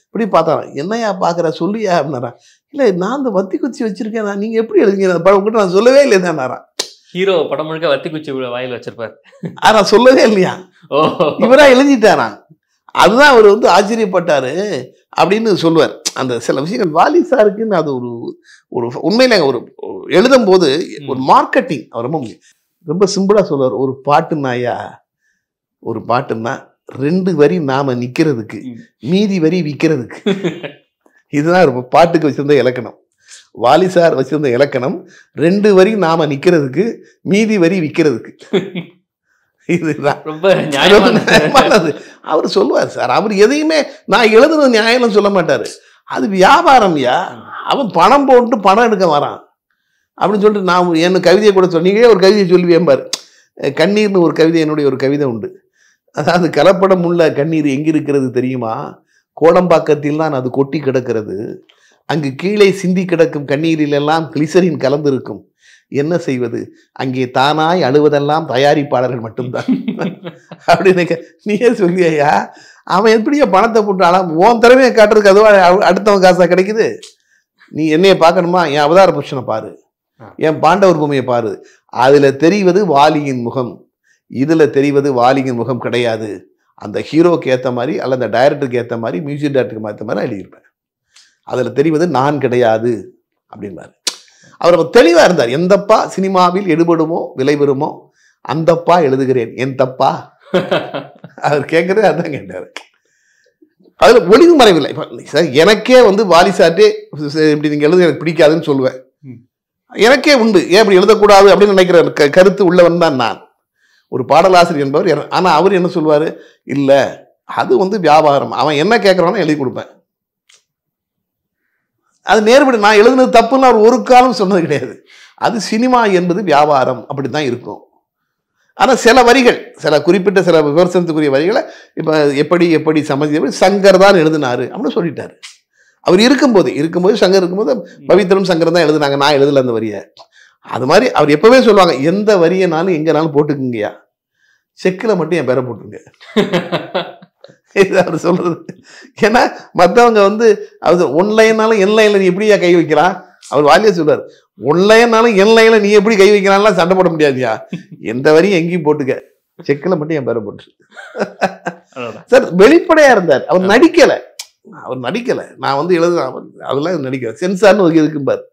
இப்படி பார்த்தாரான், என்னையா பார்க்குற சொல்லியா அப்படின்னாரான். இல்லை நான் அந்த வத்தி குச்சி வச்சிருக்கேன், நீங்க எப்படி எழுதுங்க அந்த படம் உங்ககிட்ட நான் சொல்லவே இல்லையாரான். ஹீரோ படம் முழுக்க வத்தி குச்சி வாயில் வச்சிருப்பாரு, ஆனா சொல்லவே இல்லையா, இவரா எழுதிட்டாரான். அதுதான் அவர் வந்து ஆச்சரியப்பட்டாரு அப்படின்னு சொல்லுவார். அந்த சில விஷயங்கள் வாலி சாருக்குன்னு அது ஒரு உண்மையில ஒரு எழுதும் போது ஒரு மார்க்கெட்டிங் அவர் ரொம்ப சிம்பிளா சொல்லுவார். ஒரு பாட்டுனாயா, ஒரு பாட்டுன்னா 2 வரி நாம நிக்கிறதுக்கு, மீதி வரி விற்கிறதுக்கு. இதுதான் ஒரு பாட்டுக்கு வச்சிருந்த இலக்கணம். வாலி சார் வச்சிருந்த இலக்கணம் 2 வரி நாம நிக்கிறதுக்கு, மீதி வரி விற்கிறதுக்கு. இதுதான் ரொம்ப நியாயமானது. அவர் சொல்லுவார் சார், அவர் எதையுமே நான் எழுதுன நியாயம் சொல்ல மாட்டாரு. அது வியாபாரம்யா, அவன் பணம் போட்டு பணம் எடுக்க வரான் அப்படின்னு சொல்லிட்டு நான் என்ன கவிதையை கூட சொன்னீங்களே, ஒரு கவிதையை சொல்லுவேன் பாரு. கண்ணீர்னு ஒரு கவிதை, என்னுடைய ஒரு கவிதை உண்டு. அதாவது கலப்படம் உள்ள கண்ணீர் எங்கிருக்கிறது தெரியுமா, கோடம்பாக்கத்தில் தான் அது கொட்டி கிடக்கிறது. அங்கு கீழே சிந்தி கிடக்கும் கண்ணீரிலெல்லாம் கிளிசரின் கலந்திருக்கும். என்ன செய்வது, அங்கே தானாய் அழுவதெல்லாம் தயாரிப்பாளர்கள் மட்டும்தான் அப்படின்னு நீயே சொல்லியா. அவன் எப்படியா பணத்தை போட்டு அழாம உன் திறமையை காட்டுறதுக்கு அதுவா அடுத்தவன் காசா கிடைக்குது. நீ என்னைய பார்க்கணுமா, என் அவதார புருஷனை பாரு, என் பாண்டவர் பூமியை பாரு, அதுல தெரிவது வாலியின் முகம், இதுல தெரிவது வாலியின் முகம் கிடையாது. அந்த ஹீரோக்கு ஏற்ற மாதிரி அல்ல அந்த டைரக்டருக்கு ஏற்ற மாதிரி, மியூசிக் டைரக்டருக்கு ஏற்ற மாதிரி எழுதியிருப்பேன். அதுல தெரிவது நான் கிடையாது அப்படின்னாரு. அவர் தெளிவா இருந்தார். எந்தப்பா சினிமாவில் எடுபடுமோ விலை பெறுமோ அந்தப்பா எழுதுகிறேன், என் தப்பா. அவர் கேட்கறது அதான் கேட்டாரு. அதுல ஒளிவு மறைவில்லை. சார் எனக்கே வந்து வாலி சார்ட்டே இப்படி நீங்க எழுத எனக்கு பிடிக்காதுன்னு சொல்லுவேன். எனக்கே உண்டு, ஏன் இப்படி எழுதக்கூடாது அப்படின்னு நினைக்கிற கருத்து உள்ளவன் தான் நான், ஒரு பாடலாசிரியர் என்பவர். ஆனா அவர் என்ன சொல்லுவாரு, இல்ல அது வந்து வியாபாரம், அவன் என்ன கேட்கறானோ எழுதி கொடுப்பேன். அது நேர்படி நான் எழுதுனது தப்புன்னு அவர் ஒரு காலம் சொன்னது கிடையாது. அது சினிமா என்பது வியாபாரம், அப்படித்தான் இருக்கும். ஆனால் சில வரிகள், சில குறிப்பிட்ட சில விமர்சனத்துக்குரிய வரிகளை இப்போ எப்படி சம்மதி சங்கர் தான் எழுதினாரு அப்படின்னு சொல்லிட்டாரு. அவர் இருக்கும்போது சங்கர் இருக்கும்போது பவித்ரம் சங்கர் தான் எழுதுனாங்க, நான் எழுதல அந்த வரியை. அது மாதிரி அவர் எப்பவே சொல்லுவாங்க, எந்த வரியனாலும் எங்கனாலும் போட்டுக்குங்கய்யா, செக்கில் மட்டும் என் பேரை போட்டுருங்க. இது அவர் சொல்றது. ஏன்னா மற்றவங்க வந்து அவர் ஒன்லைன்னாலும் என் லைன்ல நீ எப்படியா கை வைக்கிறான், அவர் வாலியா சொல்றாரு, ஒன்லைன்னாலும் என் லைன்ல நீ எப்படி கை வைக்கிறான்லாம் சண்டை போட முடியாதுயா, எந்த வரையும் எங்கேயும் போட்டுக்க, செக்கில் மட்டும் என் பேரை போட்டு. சார் வெளிப்படையா இருந்தார். அவர் நடிக்கல. நான் வந்து அதெல்லாம் நடிக்கல. சென்சார்னு ஒரு இருக்கும்பார்.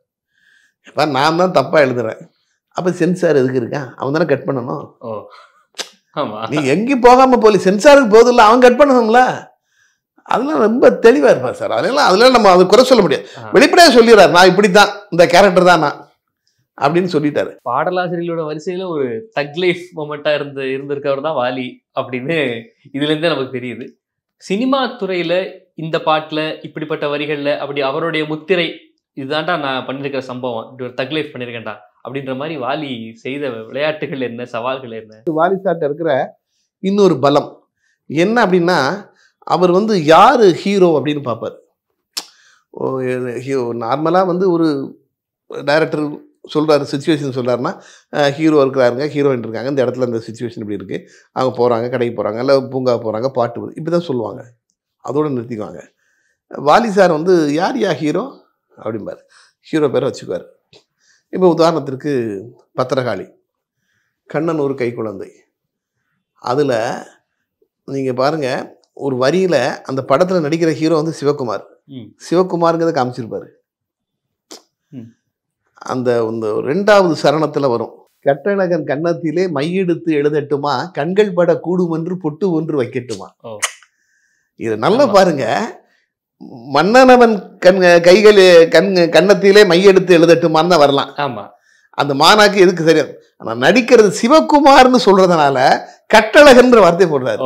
இப்போ நான் தான் தப்பா எழுதுறேன். அப்ப சென்சார் எதுக்கு இருக்கான்? அவன் தானே கட் பண்ணணும். நீ எங்கேயும் போகாம போலி சென்சாருக்கு போதில்ல, அவன் கட் பண்ணணும்ல. அதெல்லாம் ரொம்ப தெளிவா இருப்பார் சார். அதெல்லாம் நம்ம அதை குறை சொல்ல முடியாது. வெளிப்படையா சொல்லிடுறாரு, நான் இப்படித்தான், இந்த கேரக்டர் தான் நான் அப்படின்னு சொல்லிட்டாரு. பாடலாசிரியர்களோட வரிசையில ஒரு தக் லைஃப் மொமெண்டா இருந்திருக்கவர் தான் வாலி அப்படின்னு இதுல இருந்தே நமக்கு தெரியுது. சினிமா துறையில இந்த பாட்டுல இப்படிப்பட்ட வரிகள்ல அப்படி அவருடைய முத்திரை, இதுதான்டா நான் பண்ணிருக்கிற சம்பவம், இப்படி ஒரு தக் லைஃப் பண்ணிருக்கேன்டா அப்படின்ற மாதிரி வாலி செய்த விளையாட்டுகள் என்ன, சவால்கள் என்ன? வாலி சார்ட்ட இருக்கிற இன்னொரு பலம் என்ன அப்படின்னா, அவர் வந்து யாரு ஹீரோ அப்படின்னு பார்ப்பார். நார்மலாக வந்து ஒரு டைரக்டர் சொல்கிறாரு, சுச்சுவேஷன் சொல்கிறாருன்னா, ஹீரோ இருக்கிறாருங்க, ஹீரோயின் இருக்காங்க, இந்த இடத்துல இந்த சுச்சுவேஷன் இப்படி இருக்குது, அவங்க போகிறாங்க, கடைக்கு போகிறாங்க, இல்லை பூங்கா போகிறாங்க, பாட்டு வருது, இப்படி தான் சொல்லுவாங்க, அதோடு நிறுத்திக்குவாங்க. வாலி சார் வந்து யார் ஹீரோ அப்படிம்பார், ஹீரோ பேரை வச்சுக்குவார். இப்போ உதாரணத்திற்கு பத்திரகாளி, கண்ணன் ஒரு கை குழந்தை, அதில் நீங்கள் பாருங்கள், ஒரு வரியில் அந்த படத்தில் நடிக்கிற ஹீரோ வந்து சிவகுமாருங்கிறத காமிச்சிருப்பார். அந்த 2வது சரணத்தில் வரும், கட்டழகன் கன்னத்திலே மையெடுத்து எழுதட்டுமா, கண்கள் பட கூடும் என்று பொட்டு ஒன்று வைக்கட்டுமா. இது நல்லா பாருங்க, மன்னனவன் கன்னத்திலே மையெடுத்து எழுதட்டுமான்னு தான் வரலாம். அந்த மானாக்கு எதுக்கு சரியா, ஆனால் நடிக்கிறது சிவகுமார்னு சொல்றதுனால கட்டழகன்ற வார்த்தை போடுறாரு.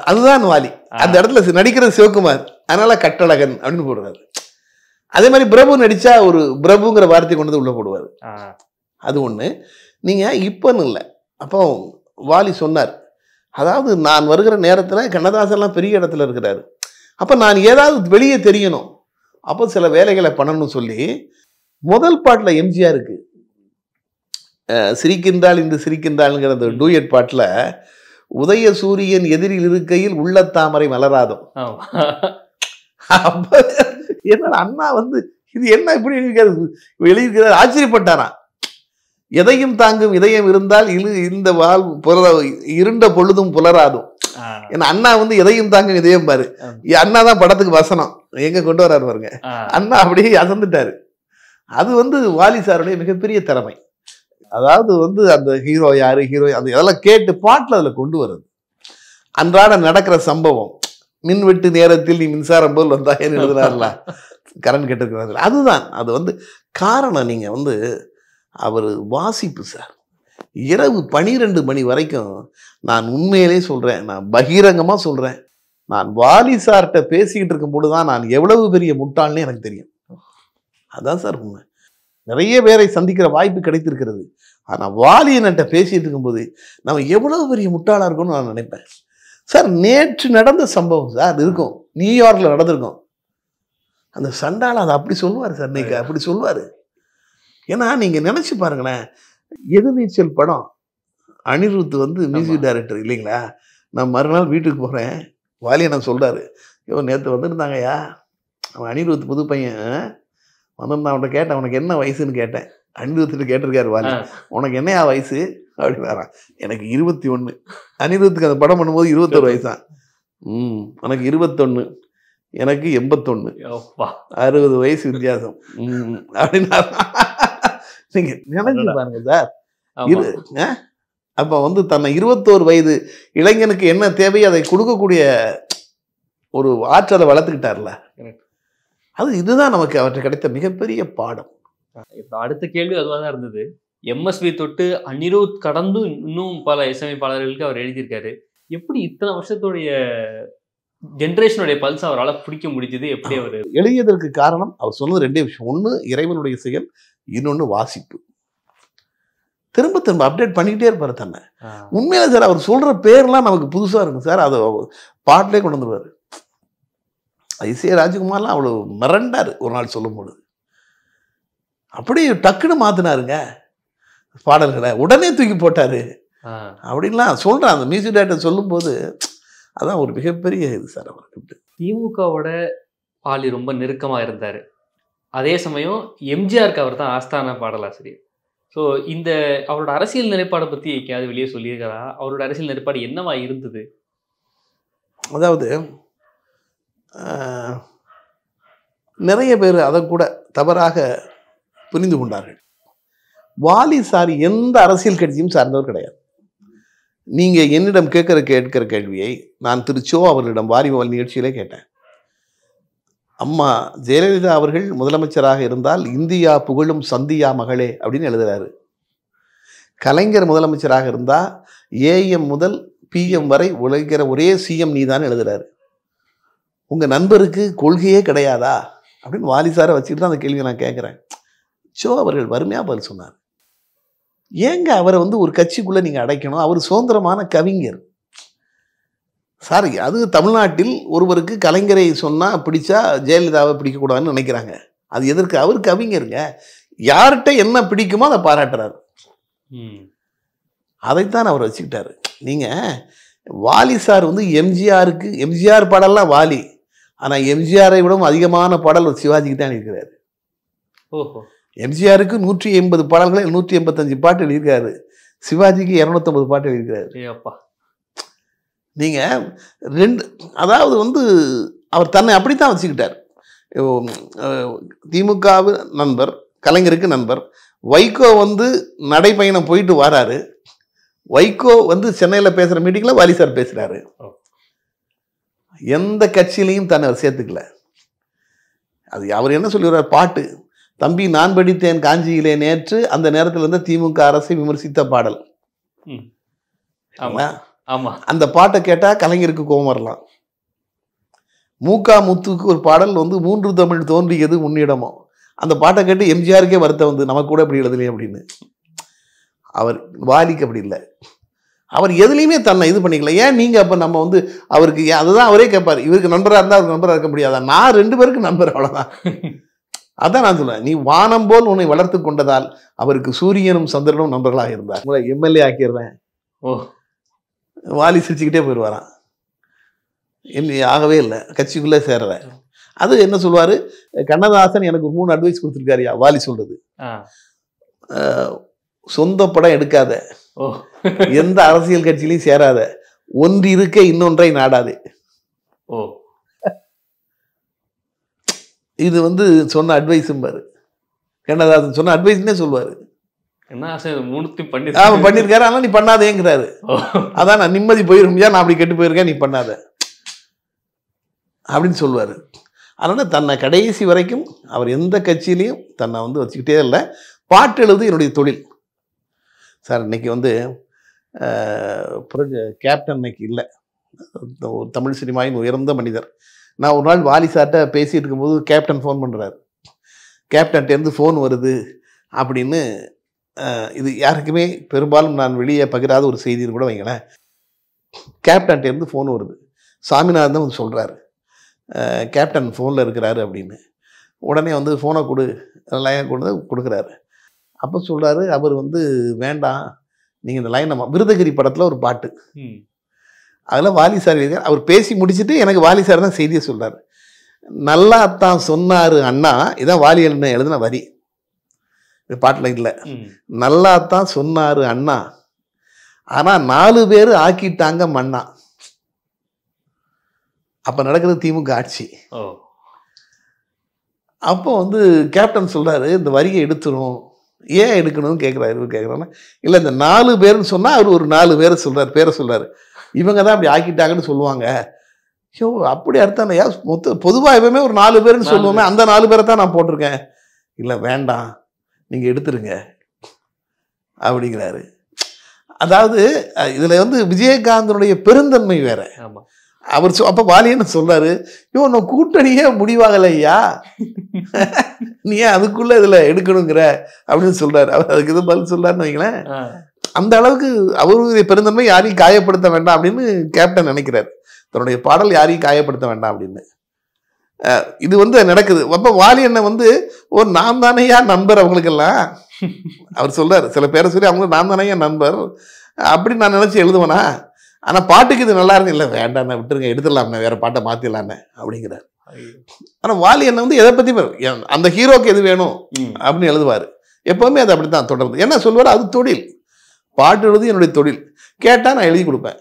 அதுதான் வாலி. அந்த இடத்துல நடிக்கிறது சிவகுமார், அதனால கட்டழகன் அப்படின்னு போடுறாரு. அதே மாதிரி பிரபு நடிச்சா ஒரு பிரபுங்கிற வார்த்தை கொண்டு உள்ள போடுவார். அது ஒண்ணு. நீங்க இப்பன்னு இல்லை, அப்போ வாலி சொன்னார், அதாவது நான் வருகிற நேரத்தில் கண்ணதாசன்லாம் பெரிய இடத்துல இருக்கிறாரு, அப்போ நான் ஏதாவது வெளியே தெரியணும், அப்போ சில வேலைகளை பண்ணணும்னு சொல்லி முதல் பாட்டில் எம்ஜிஆருக்கு சிரிக்கின்றாள் இந்த சிரிக்கின்றாள்ங்கிற அந்த டூயட் பாட்டில், உதய சூரியன் எதிரில் இருக்கையில் உள்ள தாமரை மலராதும். என்னடா அண்ணா வந்து இது என்ன இப்படி எழுதியிருக்கிறார், ஆச்சரியப்பட்டாராம். எதையும் தாங்கும் இதயம் இருந்தால் இந்த இருண்ட பொழுதும் புலராதும். ஏன்னா அண்ணா வந்து எதையும் தாங்கும் இதயம் பாரு, அண்ணா தான் படத்துக்கு வசனம் எங்க கொண்டு வர்றாரு பாருங்க. அண்ணா அப்படியே அசந்துட்டாரு. அது வந்து வாலி சாருடைய மிகப்பெரிய திறமை. அதாவது வந்து அந்த ஹீரோ யாரு, ஹீரோ அந்த இதெல்லாம் கேட்டு பாட்டில் அதில் கொண்டு வருது. அன்றாட நடக்கிற சம்பவம், மின்வெட்டு நேரத்தில் நீ மின்சாரம் போல் வந்தாயன்னு எழுதுனார்ல, கரண்ட் கேட்டிருக்கிறாரு. அதுதான் அது வந்து காரணம். நீங்கள் வந்து அவர் வாசிப்பு சார், இரவு 12 மணி வரைக்கும், நான் உண்மையிலே சொல்கிறேன், நான் பகிரங்கமாக சொல்கிறேன், நான் வாலி சார்கிட்ட பேசிக்கிட்டு இருக்கும்போது தான் நான் எவ்வளவு பெரிய முட்டாள்னு எனக்கு தெரியும். அதான் சார் உண்மை. நிறைய பேரை சந்திக்கிற வாய்ப்பு கிடைத்திருக்கிறது, ஆனால் வாலி என்கிட்ட பேசிட்டு இருக்கும்போது நம்ம எவ்வளவு பெரிய முட்டாளாக இருக்கும்னு நான் நினைப்பேன். சார் நேற்று நடந்த சம்பவம் சார், அது இருக்கும், நியூயார்க்கில் நடந்திருக்கும். அந்த சண்டாள அதை அப்படி சொல்லுவார் சார், இன்னைக்கு அப்படி சொல்லுவார். ஏன்னா நீங்கள் நினச்சி பாருங்களேன், எதிர்நீச்சல் படம் அனிருத் வந்து மியூசிக் டைரக்டர் இல்லைங்களா. நான் மறுநாள் வீட்டுக்கு போகிறேன், வாலியை நான் சொல்கிறாரு, நேற்று வந்திருந்தாங்கய்யா, அவன் அனிருத் புது பையன் வந்திருந்தான், அவன்கிட்ட கேட்டேன் உனக்கு என்ன வயசுன்னு கேட்டேன். அனிருத்துட்டு கேட்டிருக்காரு வாலி, உனக்கு என்னையா வயசு அப்படின்னாரான். எனக்கு 21. அனிருத்துக்கு அந்த படம் பண்ணும்போது 21 வயசு தான். உனக்கு 21, எனக்கு 81, 60 வயசு வித்தியாசம் அப்படின்னா நீங்க நினைச்சு பாருங்க சார். அப்ப வந்து தன்னை 21 வயது இளைஞனுக்கு என்ன தேவையோ அதை கொடுக்கக்கூடிய ஒரு ஆற்றலை வளர்த்துக்கிட்டார்ல, இதுதான் நமக்கு அவற்றை கிடைத்த மிகப்பெரிய பாடம். இப்போ அடுத்த கேள்வி அதுவாக தான் இருந்தது. எம்எஸ்வி தொட்டு அனிருத் கடந்து இன்னும் பல இசையமைப்பாளர்களுக்கு அவர் எழுதியிருக்காரு. எப்படி இத்தனை வருஷத்துடைய ஜென்ரேஷனுடைய பல்ஸ் அவரால் பிடிக்க முடிஞ்சது? எப்படி அவர் எழுதியதற்கு காரணம் அவர் சொன்னது 2 விஷயம். ஒன்று இறைவனுடைய செயல், இன்னொன்று வாசிப்பு. திரும்ப திரும்ப அப்டேட் பண்ணிக்கிட்டே இருப்பார் தன்னை. உண்மையில சார் அவர் சொல்ற பேர்லாம் நமக்கு புதுசாக இருக்கும் சார். அதை பாட்டிலே கொண்டு வந்துருவார். இசை ராஜகுமார்லாம் அவ்வளோ மிரண்டார் ஒரு நாள் சொல்லும்போது. அப்படியே டக்குன்னு மாற்றினாருங்க பாடல்களை, உடனே தூக்கி போட்டார் அப்படின்லாம் சொல்கிறான் அந்த மியூசிக் டைரக்டர் சொல்லும்போது. அதான் ஒரு மிகப்பெரிய இது சார் அவருக்கு. திமுகவோட வாலி ரொம்ப நெருக்கமாக இருந்தார். அதே சமயம் எம்ஜிஆருக்கு அவர் தான் ஆஸ்தான பாடலாசிரியர். ஸோ இந்த அவரோட அரசியல் நிலைப்பாடை பற்றி எங்கேயாவது வெளியே சொல்லியிருக்காரா? அவரோட அரசியல் நிலைப்பாடு என்னவா இருந்தது? அதாவது நிறைய பேர் அதை கூட தவறாக புரிந்து கொண்டார்கள். வாலி சார் எந்த அரசியல் கட்சியும் சார்ந்தவர் கிடையாது. நீங்கள் என்னிடம் கேட்கிற கேள்வியை நான் திருச்சோ அவர்களிடம் வாரிவல் நிகழ்ச்சியிலே கேட்டேன். அம்மா ஜெயலலிதா அவர்கள் முதலமைச்சராக இருந்தால் இந்தியா புகழும் சந்தியா மகளே அப்படின்னு எழுதுறாரு. கலைஞர் முதலமைச்சராக இருந்தால் ஏஎம் முதல் பிஎம் வரை உழைக்கிற ஒரே சிஎம் நீதான் எழுதுறாரு. உங்கள் நண்பருக்கு கொள்கையே கிடையாதா அப்படின்னு வாலிசாரை வச்சுட்டு தான் அந்த கேள்வியை நான் கேட்குறேன். சோ அவர்கள் வறுமையாக பதில் சொன்னார். ஏங்க அவரை ஒரு கட்சிக்குள்ளே நீங்கள் அடைக்கணும்? அவர் சுதந்திரமான கவிஞர் சார். அது தமிழ்நாட்டில் ஒருவருக்கு கலைஞரை சொன்னால் பிடிச்சா ஜெயலலிதாவை பிடிக்கக்கூடாதுன்னு நினைக்கிறாங்க. அது எதற்கு? அவர் கவிஞருங்க. யார்கிட்ட என்ன பிடிக்குமோ அதை பாராட்டுறாரு. அதைத்தான் அவர் வச்சுக்கிட்டாரு. நீங்கள் வாலி சார் எம்ஜிஆருக்கு எம்ஜிஆர் பாடல்லாம் வாலி, ஆனால் எம்ஜிஆரை விடவும் அதிகமான பாடல் ஒரு சிவாஜிக்கு தான் இருக்கிறாரு. ஓஹோ. எம்ஜிஆருக்கு 180 பாடல்களை 185 பாட்டு எழுதியிருக்காரு. சிவாஜிக்கு 250 பாட்டு எழுதியிருக்காரு. நீங்கள் ரெண்டு, அதாவது அவர் தன்னை அப்படித்தான் வச்சுக்கிட்டார். திமுக நண்பர், கலைஞருக்கு நண்பர். வைகோ நடைப்பயணம் போயிட்டு வராரு. வைகோ சென்னையில் பேசுகிற மீட்டிங்கில் வாலி சார் பேசுகிறாரு. எந்த கட்சியிலையும் தன்னை அவர் சேர்த்துக்கல. அது அவர் என்ன சொல்லுவார்? பாட்டு தம்பி நான் படித்தேன் காஞ்சியிலே நேற்று, அந்த நேரத்தில் திமுக அரசை விமர்சித்த பாடல். அந்த பாட்டை கேட்டால் கலைஞருக்கு கோபம் வரலாம். மூகா முத்துக்கு ஒரு பாடல் 3 தமிழ் தோன்றியது முன்னிடமோ, அந்த பாட்டை கேட்டு எம்ஜிஆருக்கே வருத்தம் நமக்கு கூட இப்படி எழுதலையே அப்படின்னு. அவர் வாலிக்கு அப்படி இல்லை. அவர் எதுலையுமே தன்னை இது பண்ணிக்கல. ஏன் நீங்கள் அப்போ நம்ம அவருக்கு அதுதான் அவரே கேட்பார். இவருக்கு நண்பராக இருந்தால் அவருக்கு நண்பராக இருக்க முடியாதா? நான் 2 பேருக்கு நண்பர், அவ்வளோதான். அதான் நான் சொல்லுவேன். நீ வானம் போல் உன்னை வளர்த்து கொண்டதால் அவருக்கு சூரியனும் சந்திரனும் நண்பர்களாக இருந்தார். உங்களை எம்எல்ஏ ஆக்கிடுறேன். வாலி சிரிச்சுக்கிட்டே போயிடுவாரான். ஆகவே இல்லை, கட்சிக்குள்ளே சேரலை. அது என்ன சொல்லுவார்? கண்ணதாசன் எனக்கு 3 அட்வைஸ் கொடுத்துருக்காருயா. வாலி சொல்றது, சொந்த படம் எடுக்காத, எந்த அரசியல் கட்சியிலையும் சேராத, ஒன்று இருக்க இன்னொன்றை நாடாதே. இது சொன்ன அட்வைஸும் பாரு. கண்ணதாசன் சொன்ன அட்வைஸ்னே சொல்லுவார். பண்ணிருக்காரு, ஆனால் நீ பண்ணாதேங்கிறாரு. அதான் நான் நிம்மதி போயிருமியா, நான் அப்படி கெட்டு போயிருக்கேன், நீ பண்ணாத அப்படின்னு சொல்லுவார். அதனால் தன்னை கடைசி வரைக்கும் அவர் எந்த கட்சியிலையும் தன்னை வச்சுக்கிட்டே இல்லை. பாட்டு எழுது என்னுடைய தொழில் சார். இன்னைக்கு கேப்டன் இன்னைக்கு இல்லை, தமிழ் சினிமாவின் உயர்ந்த மனிதர். நான் ஒரு நாள் வாலி சார்கிட்ட பேசிகிட்டு இருக்கும்போது கேப்டன் ஃபோன் பண்ணுறாரு. கேப்டன்ட்டேருந்து ஃபோன் வருது அப்படின்னு. இது யாருக்குமே பெரும்பாலும் நான் வெளியே பகிராத ஒரு செய்தின்னு கூட வைங்களேன். கேப்டன்ட்டேருந்து ஃபோன் வருது. சாமிநாதன் சொல்கிறாரு, கேப்டன் ஃபோனில் இருக்கிறாரு அப்படின்னு. உடனே ஃபோனை லைனை கொடுக்குறாரு. அப்போ சொல்கிறாரு, அவர் வேண்டாம், நீங்கள் இந்த லைன் நம்ம விருதகிரி படத்தில் ஒரு பாட்டு, அதில் வாலி சார் எழுதியார். அவர் பேசி முடிச்சுட்டு எனக்கு வாலி சார் தான் செய்தியை சொல்கிறார். நல்லா தான் சொன்னார் அண்ணா, இதான் வாலி எழுதின வரி. இது பாட்டில் இல்லை. நல்லா தான் சொன்னார் அண்ணா, ஆனால் 4 பேர் ஆக்கிட்டாங்க மண்ணா. அப்போ நடக்கிறது திமுக ஆட்சி. அப்போ கேப்டன் சொல்கிறாரு, இந்த வரியை எடுத்துரும். ஏன் எடுக்கணும்னு கேட்குறாரு. கேட்குறாங்கன்னா, இல்லை இந்த 4 பேர்னு சொன்னால் அவர் ஒரு 4 பேரை சொல்கிறார், பேரை சொல்கிறார். இவங்க தான் அப்படி ஆக்கிட்டாங்கன்னு சொல்லுவாங்க. ஐயோ அப்படி அர்த்தம் இல்லையா? பொதுவாக எப்பவுமே ஒரு 4 பேர்னு சொல்லுவோமே, அந்த 4 பேரை தான் நான் போட்டிருக்கேன். இல்லை வேண்டாம், நீங்கள் எடுத்துருங்க அப்படிங்கிறாரு. அதாவது இதில் விஜயகாந்தனுடைய பெருந்தன்மை வேற. அவர் அப்போ வாலி என்ன சொல்றாரு, நான் கூட்டணியே முடிவாகலையா, நீ ஏன் அதுக்குள்ள இதில் எடுக்கணுங்கிற அப்படின்னு சொல்றாரு. அவர் அதுக்கு எதுவும் பதில் சொல்றாருன்னு வைங்களேன். அந்த அளவுக்கு அவருடைய பெருந்தன்மை யாரையும் காயப்படுத்த வேண்டாம் அப்படின்னு கேப்டன் நினைக்கிறார். தன்னுடைய பாடல் யாரையும் காயப்படுத்த வேண்டாம் அப்படின்னு. இது நடக்குது. அப்போ வாலி என்ன ஒரு நான் தானையா நண்பர் அவங்களுக்கெல்லாம் அவர் சொல்றாரு. சில பேரை சொல்லி அவங்க நான் தானையா நண்பர் அப்படின்னு நான் நினைச்சு எழுதுவேனா, ஆனால் பாட்டுக்கு இது நல்லா இருக்கு, இல்லை வேண்டாம் விட்டுருங்க, எடுத்துடலாம்ண்ணே, வேற பாட்டை மாற்றிடலாண்ணே அப்படிங்கிறார். ஆனால் வாலி என்ன எதை பற்றி அந்த ஹீரோக்கு எது வேணும் அப்படின்னு எழுதுவார். எப்போவுமே அது அப்படி தான் தொடர்ந்து. என்ன சொல்லுவார், அது தொழில், பாட்டு எழுதி என்னுடைய தொழில், கேட்டால் நான் எழுதி கொடுப்பேன்,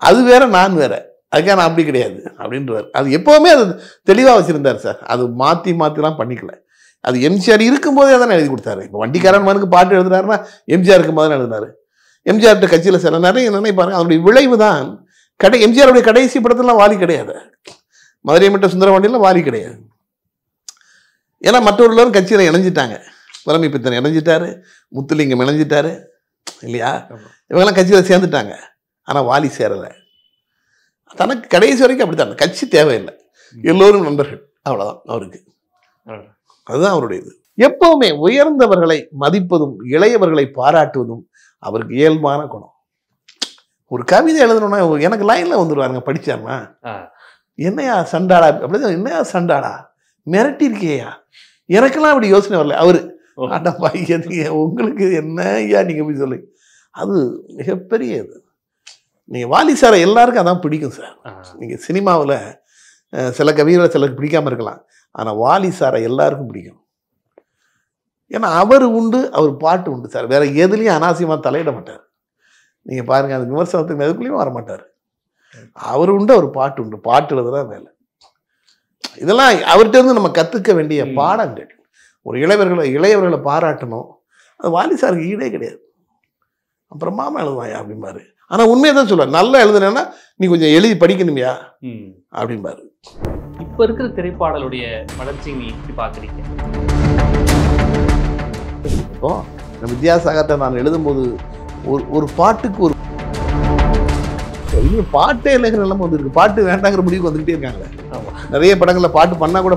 அது வேற நான் வேற, அதுக்காக நான் அப்படி கிடையாது அப்படின்றவர். அது எப்போவுமே அது தெளிவாக வச்சுருந்தார் சார். அது மாற்றிலாம் பண்ணிக்கல. அது எம்ஜிஆர் இருக்கும்போதே தான் எழுதி கொடுத்தாரு. இப்போ வண்டிக்காரன் மனுக்கு பாட்டு எழுதுனாருன்னா எம்ஜிஆர் இருக்கும்போது தான் எழுதினார். எம்ஜிஆர்கிட்ட கட்சியில் சில நிறைய நினைப்பாருங்க. அதனுடைய விளைவு தான் எம்ஜிஆருடைய கடைசி படத்துலாம் வாலி கிடையாது, மதுரை மட்டும் சுந்தரபாண்டியில் வாலி கிடையாது. ஏன்னா மற்றவர்களும் கட்சியில் இணைஞ்சிட்டாங்க. புலமை பித்தன் இணைஞ்சிட்டாரு, முத்துலிங்கம் இணைஞ்சிட்டாரு இல்லையா, இவங்கெல்லாம் கட்சியில் சேர்ந்துட்டாங்க. ஆனால் வாலி சேரலை. தனக்கு கடைசி வரைக்கும் அப்படித்தான், அந்த கட்சி தேவையில்லை, எல்லோரும் நண்பர்கள், அவ்வளோதான் அவருக்கு. அதுதான் அவருடைய இது. எப்பவுமே உயர்ந்தவர்களை மதிப்பதும் இளையவர்களை பாராட்டுவதும் அவருக்கு இயல்பான குணம். ஒரு கவிதை எழுதணும்னா எனக்கு லைன்ல வந்துடுவாருங்க, படிச்சாருன்னா என்னையா சண்டாடா அப்படிதான், என்னையா சண்டாடா மிரட்டிருக்கேயா, எனக்கெல்லாம் அப்படி யோசனை வரல. அவரு அட பையன் உங்களுக்கு என்ன ஐயா நீங்க போய் சொல்லி, அது மிகப்பெரிய இது. நீங்கள் வாலி சாரை எல்லாருக்கும் அதான் பிடிக்கும் சார். நீங்கள் சினிமாவில் சில கவிகளை சிலருக்கு பிடிக்காமல் இருக்கலாம், ஆனால் வாலி சாரை எல்லாருக்கும் பிடிக்கும். ஏன்னா அவர் உண்டு, அவர் பாட்டு உண்டு சார். வேற எதுலேயும் அனாவசியமாக தலையிட மாட்டார். நீங்கள் பாருங்கள், அது விமர்சனத்துக்கு எதுக்குள்ளேயும் வர மாட்டார். அவர் உண்டு, அவர் பாட்டு உண்டு, பாட்டு எழுதுதான் வேலை. இதெல்லாம் அவர்கிட்ட இருந்து நம்ம கற்றுக்க வேண்டிய பாடங்கள். ஒரு இளையவர்களை பாராட்டணும், அது வாலி சாருக்கு ஈடே கிடையாது. அப்புறம் மாமா எழுதுவாயா அப்படிம்பாரு. ஆனால் உண்மையை தான் சொல்லுவார், நல்லா எழுதுனேன்னா நீ கொஞ்சம் எழுதி படிக்கணுமையா அப்படிம்பாரு. இப்போ இருக்கிற திரைப்பாடலுடைய வளர்ச்சி நீ எப்படி பார்க்குறீங்க? இப்போ வித்யாசாகர்ட்ட நான் எழுதும்போது ஒரு பாட்டுக்கு ஒரு பாட்டே இல்லைங்கிற நிலைமை வந்துருக்கு. பாட்டு வேண்டாங்கிற முடிவுக்கு வந்துகிட்டே இருக்காங்க. நிறைய படங்களில் பாட்டு பண்ணா கூட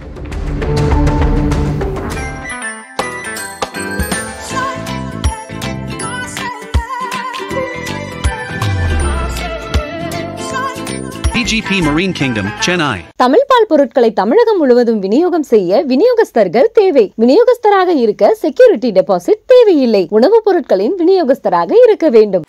PGP Marine Kingdom, Chennai. Tamil பால் பொருட்களை தமிழகம் முழுவதும் விநியோகம் செய்ய விநியோகஸ்தர்கள் தேவை. விநியோகஸ்தராக இருக்க செக்யூரிட்டி டெபாசிட் தேவையில்லை. உணவுப் பொருட்களின் விநியோகஸ்தராக இருக்க வேண்டும்.